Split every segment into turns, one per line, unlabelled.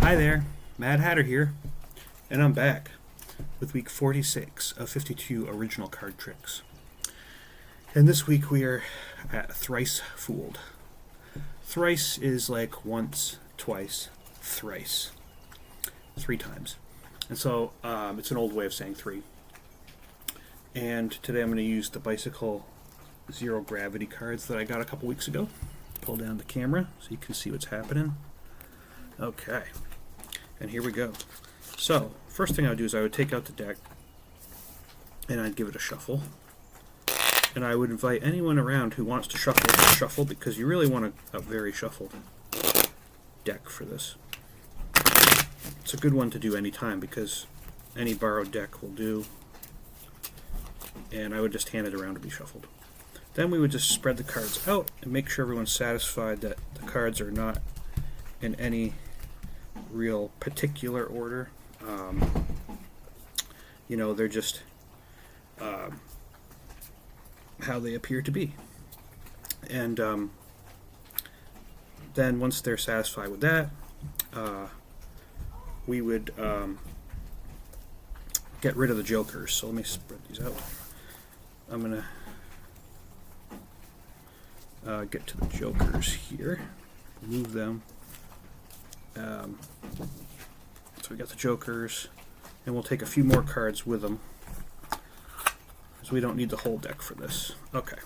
Hi there, Mad Hatter here, and I'm back with week 46 of 52 original card tricks. And this week we are at Thrice Fooled. Thrice is like once, twice, thrice. 3 times. And so it's an old way of saying 3. And today I'm going to use the bicycle zero gravity cards that I got a couple weeks ago. Pull down the camera so you can see what's happening. Okay, and here we go. So, first thing I would do is I would take out the deck and I'd give it a shuffle. And I would invite anyone around who wants to shuffle because you really want a very shuffled deck for this. It's a good one to do anytime because any borrowed deck will do. And I would just hand it around to be shuffled. Then we would just spread the cards out and make sure everyone's satisfied that the cards are not in any real particular order. They're just how they appear to be. And then once they're satisfied with that, we would get rid of the jokers. So let me spread these out. I'm going to get to the jokers here, move them. So we got the jokers, and we'll take a few more cards with them, because we don't need the whole deck for this. Okay.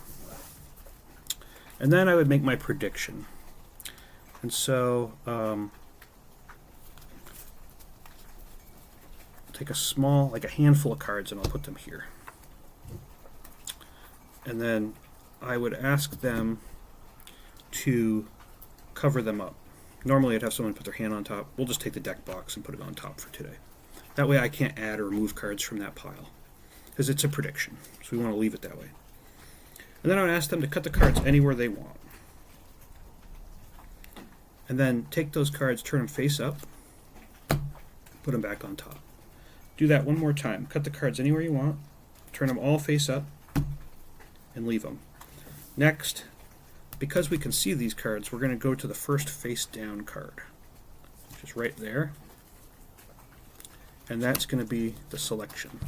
And then I would make my prediction. And so, take a small, like a handful of cards, and I'll put them here. And then I would ask them to cover them up. Normally I'd have someone put their hand on top. We'll just take the deck box and put it on top for today. That way I can't add or remove cards from that pile, because it's a prediction, so we want to leave it that way. And then I would ask them to cut the cards anywhere they want. And then take those cards, turn them face up, put them back on top. Do that one more time. Cut the cards anywhere you want, turn them all face up, and leave them. Next, because we can see these cards, we're going to go to the first face down card, which is right there. And that's going to be the selection.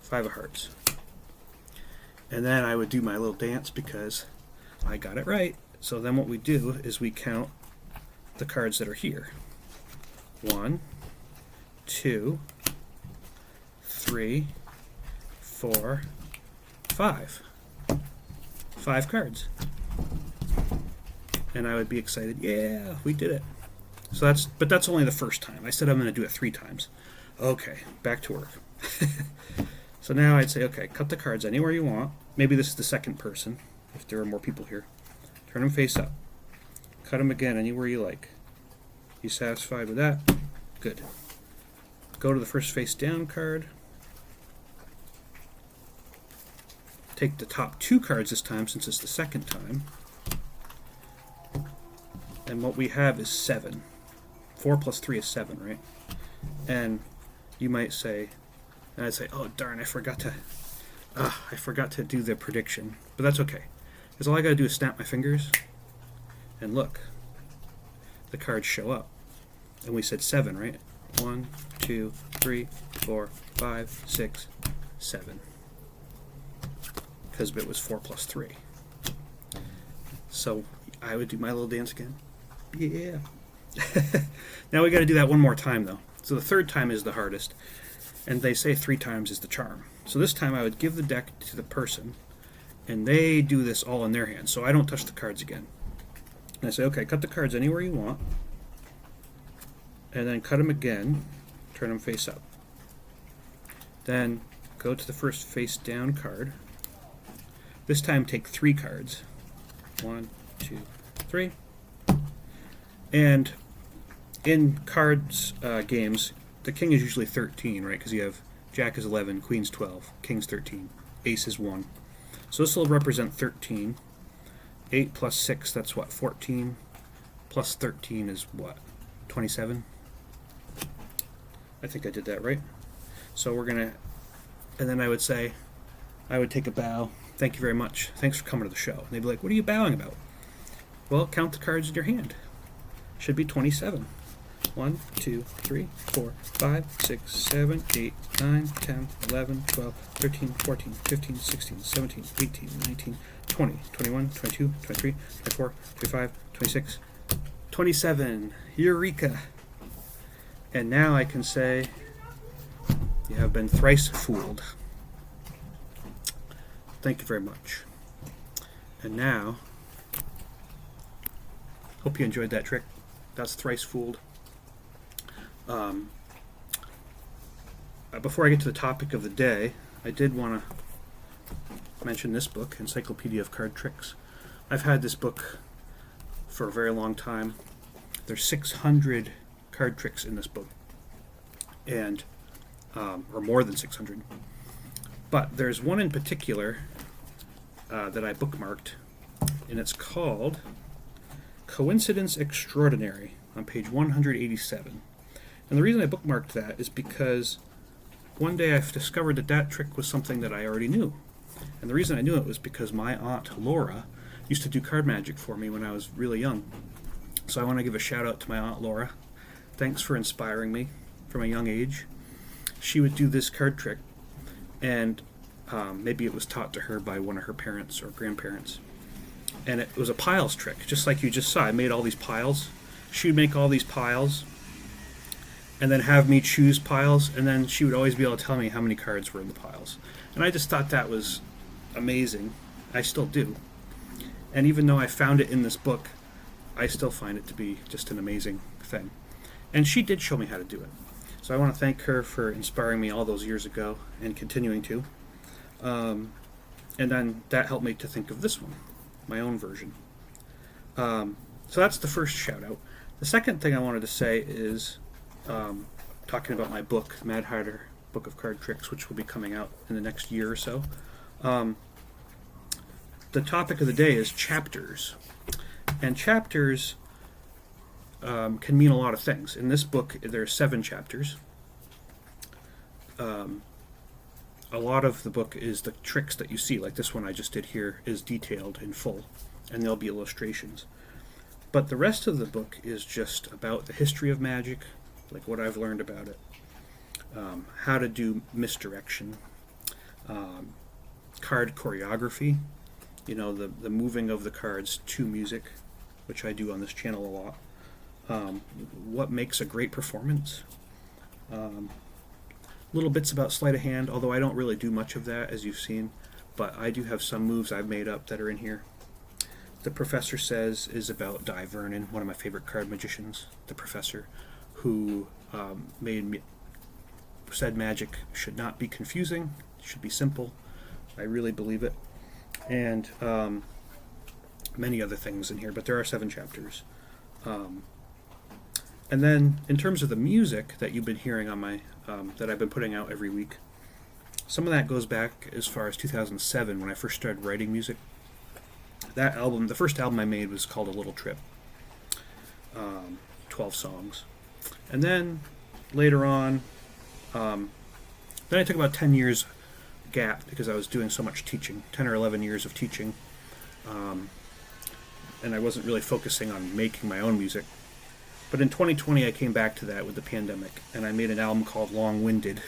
5 of hearts. And then I would do my little dance because I got it right. So then what we do is we count the cards that are here. 1, 2, 3, 4, 5. 5 cards. And I would be excited. Yeah, we did it. But that's only the first time. I said I'm going to do it 3 times. Okay, back to work. So now I'd say, okay, cut the cards anywhere you want. Maybe this is the second person, if there are more people here. Turn them face up. Cut them again anywhere you like. You satisfied with that? Good. Go to the first face down card. Take the top 2 cards this time since it's the second time. And what we have is 7. 4 plus 3 is 7, right? And you might say, and I'd say, oh darn, I forgot to do the prediction. But that's okay. Because all I gotta do is snap my fingers and look. The cards show up. And we said 7, right? 1, 2, 3, 4, 5, 6, 7. Because it was 4 plus 3. So I would do my little dance again. Yeah. Now we got to do that one more time though. So the third time is the hardest. And they say 3 times is the charm. So this time I would give the deck to the person, and they do this all in their hands. So I don't touch the cards again. And I say, okay, cut the cards anywhere you want. And then cut them again. Turn them face up. Then go to the first face down card. This time take 3 cards. 1, 2, 3. And in cards games, the king is usually 13, right? Because you have jack is 11, queen's 12, king's 13, ace is 1. So this will represent 13. 8 plus 6, that's what, 14. Plus 13 is what, 27? I think I did that right. So we're going to, and then I would say, I would take a bow. Thank you very much. Thanks for coming to the show. And they'd be like, what are you bowing about? Well, count the cards in your hand. Should be 27. 1, 2, 3, 4, 5, 6, 7, 8, 9, 10, 11, 12, 13, 14, 15, 16, 17, 18, 19, 20, 21, 22, 23, 24, 25, 26, 27. Eureka! And now I can say, you have been thrice fooled. Thank you very much. And now, hope you enjoyed that trick. That's thrice fooled. Before I get to the topic of the day, I did want to mention this book, Encyclopedia of Card Tricks. I've had this book for a very long time. There's 600 card tricks in this book, and or more than 600. But there's one in particular that I bookmarked, and it's called Coincidence Extraordinary on page 187. And the reason I bookmarked that is because one day I've discovered that that trick was something that I already knew. And the reason I knew it was because my aunt Laura used to do card magic for me when I was really young. So I want to give a shout out to my aunt Laura. Thanks for inspiring me from a young age. She would do this card trick, and maybe it was taught to her by one of her parents or grandparents. And it was a piles trick, just like you just saw. I made all these piles. She would make all these piles and then have me choose piles, and then she would always be able to tell me how many cards were in the piles. And I just thought that was amazing. I still do. And even though I found it in this book, I still find it to be just an amazing thing. And she did show me how to do it. So I want to thank her for inspiring me all those years ago and continuing to. And then that helped me to think of this one, my own version. So that's the first shout out. The second thing I wanted to say is talking about my book, Mad Hatter Book of Card Tricks, which will be coming out in the next year or so. The topic of the day is chapters. And chapters can mean a lot of things. In this book, there are 7 chapters. A lot of the book is the tricks that you see, like this one I just did here is detailed in full, and there'll be illustrations. But the rest of the book is just about the history of magic, like what I've learned about it, how to do misdirection, card choreography, the moving of the cards to music, which I do on this channel a lot, what makes a great performance, little bits about sleight of hand, although I don't really do much of that, as you've seen, but I do have some moves I've made up that are in here. The Professor Says is about Di Vernon, one of my favorite card magicians, the Professor, who said magic should not be confusing, it should be simple. I really believe it. And many other things in here, but there are 7 chapters. And then, in terms of the music that you've been hearing on my that I've been putting out every week, some of that goes back as far as 2007 when I first started writing music. That album, the first album I made, was called A Little Trip. 12 songs. And then later on, then I took about 10 years gap because I was doing so much teaching, 10 or 11 years of teaching, and I wasn't really focusing on making my own music. But in 2020 I came back to that with the pandemic, and I made an album called Long Winded,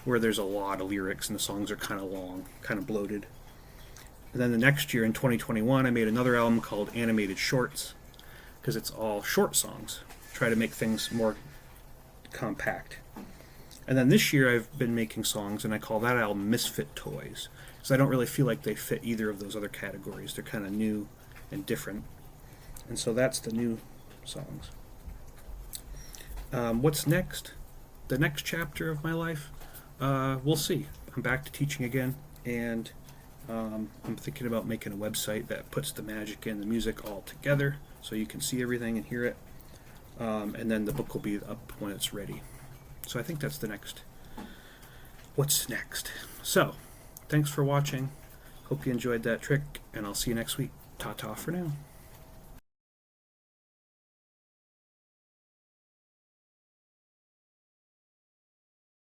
where there's a lot of lyrics and the songs are kind of long, kind of bloated. And then the next year in 2021 I made another album called Animated Shorts, because it's all short songs. Try to make things more compact. And then this year I've been making songs, and I call that album Misfit Toys, because I don't really feel like they fit either of those other categories. They're kind of new and different. And so that's the new songs. What's next? The next chapter of my life? We'll see. I'm back to teaching again, and I'm thinking about making a website that puts the magic and the music all together so you can see everything and hear it. And then the book will be up when it's ready. So I think that's the next. What's next? So, thanks for watching. Hope you enjoyed that trick, and I'll see you next week. Ta-ta for now.